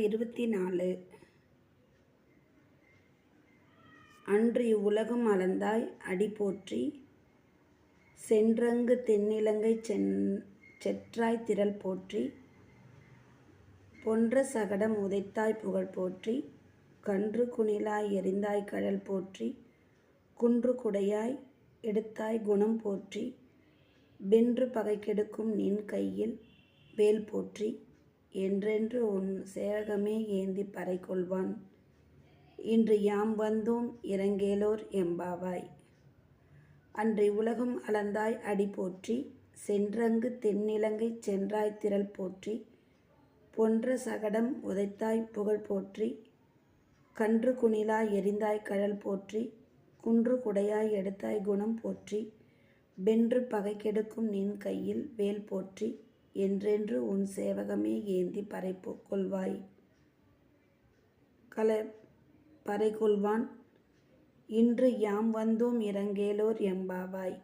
பாடல் 24. அன்று இவ்வுலகம் அளந்தாய் அடி போற்றி, சென்றங்கு தென்னிலங்கை செற்றாய் திரள் போற்றி, பொன்ற சகடம் உதைத்தாய் புகழ் போற்றி, கன்று குணிலாய் எறிந்தாய் கழல் போற்றி, குன்று குடையாய் எடுத்தாய் குணம் போற்றி, வென்று பகை கெடுக்கும் நின் கையில் வேல் போற்றி, என்றென்று உன் சேவகமே ஏந்தி பறை கொள்வான், இன்று யாம் வந்தோம் இரங்கேலோர் எம்பாவாய். அன்று இவ்வுலகம் அளந்தாய் அடி போற்றி, சென்றங்கு தென்னிலங்கை சென்றாய் திரள் போற்றி, பொன்ற சகடம் உதைத்தாய் புகழ் போற்றி, கன்று குணிலாய் எறிந்தாய் கழல் போற்றி, குன்று குடையாய் எடுத்தாய் குணம் போற்றி, வென்று பகை கெடுக்கும் நின் கையில் வேல் போற்றி, என்றென்று உன் சேவகமே ஏந்தி பறை கொள்வாய். பறை கொள்வான், இன்று யாம் வந்தோம் இரங்கேலோர் எம்பாவாய்.